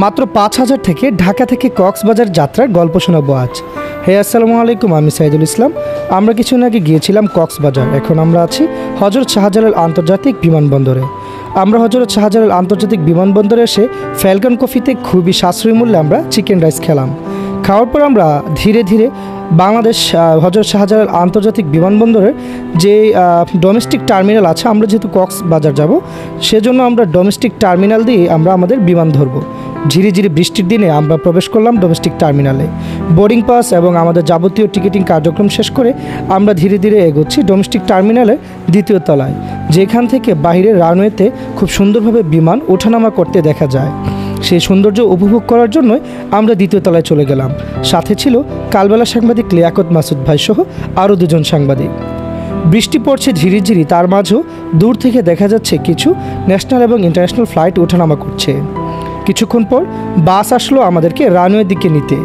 মাত্র ৫,০০০ থেকে ঢাকা থেকে কক্সবাজার যাত্রার গল্প শোনাবো আজ। হে আসসালামু আলাইকুম, আমি সাইদুল ইসলাম। আমরা কিছুদিন আগে গিয়েছিলাম কক্সবাজার। এখন আমরা আছি হযরত শাহজালাল আন্তর্জাতিক বিমানবন্দরে। আমরা হযরত শাহজালাল আন্তর্জাতিক বিমানবন্দরে এসে ফ্যালকন কফিতে খুবই সাশ্রয়ী মূল্যে আমরা চিকেন রাইস খেলাম। খাওয়ার পর আমরা ধীরে ধীরে বাংলাদেশ হযরত শাহজালাল আন্তর্জাতিক বিমানবন্দরের যে ডোমেস্টিক টার্মিনাল আছে, আমরা যেহেতু কক্সবাজার যাব সেজন্য আমরা ডোমেস্টিক টার্মিনাল দিয়ে আমরা আমাদের বিমান ধরব। ঝিরিঝিরি বৃষ্টির দিনে আমরা প্রবেশ করলাম ডোমেস্টিক টার্মিনালে। বোর্ডিং পাস এবং আমাদের যাবতীয় টিকিটিং কার্যক্রম শেষ করে আমরা ধীরে ধীরে এগোচ্ছি ডোমেস্টিক টার্মিনালের দ্বিতীয় তলায়, যেখান থেকে বাইরের রানওয়েতে খুব সুন্দরভাবে বিমান ওঠানামা করতে দেখা যায়। সেই সৌন্দর্য উপভোগ করার জন্যই আমরা দ্বিতীয় তলায় চলে গেলাম। সাথে ছিল কালবেলা সাংবাদিক লিয়াকত মাসুদ ভাই সহ আরও দুজন সাংবাদিক। বৃষ্টি পড়ছে ঝিরিঝিরি, তার মাঝেও দূর থেকে দেখা যাচ্ছে কিছু ন্যাশনাল এবং ইন্টারন্যাশনাল ফ্লাইট ওঠানামা করছে। কিছুক্ষণ পর বাস আসলো আমাদেরকে রানওয়ের দিকে নিতে।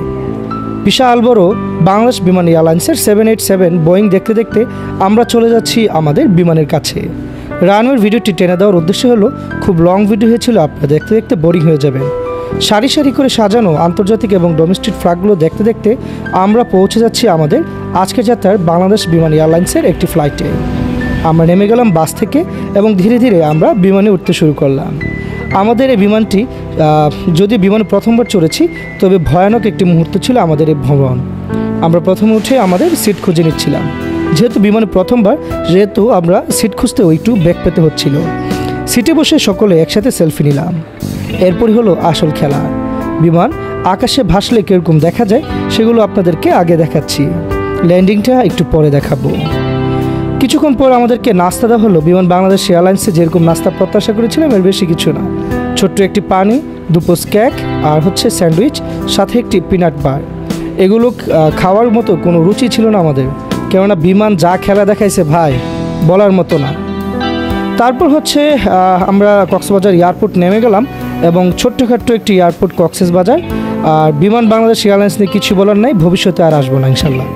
বিশাল বড় বাংলাদেশ বিমান এয়ারলাইন্সের 787 বোয়িং দেখতে দেখতে আমরা চলে যাচ্ছি আমাদের বিমানের কাছে। রানওয়ের ভিডিওটি টেনে দেওয়ার উদ্দেশ্য হলো খুব লং ভিডিও হয়েছিল, আপনারা দেখতে দেখতে বোরিং হয়ে যাবেন। সারি সারি করে সাজানো আন্তর্জাতিক এবং ডোমেস্টিক ফ্লাইটগুলো দেখতে দেখতে আমরা পৌঁছে যাচ্ছি আমাদের আজকের যাত্রার বাংলাদেশ বিমান এয়ারলাইন্সের একটি ফ্লাইটে। আমরা নেমে গেলাম বাস থেকে এবং ধীরে ধীরে আমরা বিমানে উঠতে শুরু করলাম। আমাদের এই বিমানটি যদি বিমানে প্রথমবার চড়েছি, তবে ভয়ানক একটি মুহূর্ত ছিল আমাদের এই ভ্রমণ। আমরা প্রথমে উঠে আমাদের সিট খুঁজে নিচ্ছিলাম। যেহেতু বিমানে প্রথমবার, যেহেতু আমরা সিট খুঁজতেও একটু বেগ পেতে হচ্ছিল। সিটে বসে সকলে একসাথে সেলফি নিলাম। এরপরই হলো আসল খেলা। বিমান আকাশে ভাসলে কীরকম দেখা যায় সেগুলো আপনাদেরকে আগে দেখাচ্ছি, ল্যান্ডিংটা একটু পরে দেখাবো। কিছুক্ষণ পর আমাদেরকে নাস্তা দেওয়া হলো। বিমান বাংলাদেশ এয়ারলাইন্সে যেরকম নাস্তা প্রত্যাশা করেছিলাম এর বেশি কিছু না। ছোট্ট একটি পানি, 2 পিস কেক আর স্যান্ডউইচ, সাথে একটি পিনাট বার। এগুলো খাওয়ার মতো কোনো রুচি ছিল না আমাদের, কেননা বিমান যা খেলা দেখাইছে ভাই, বলার মতো না। তারপর আমরা কক্সবাজার এয়ারপোর্ট নেমে গেলাম এবং ছোট্টখাট্ট একটি এয়ারপোর্ট কক্সবাজার। আর বিমান বাংলাদেশ এয়ারলাইন্স নিয়ে কিছু বলার নাই, ভবিষ্যতে আর আসবো না ইনশাল্লাহ।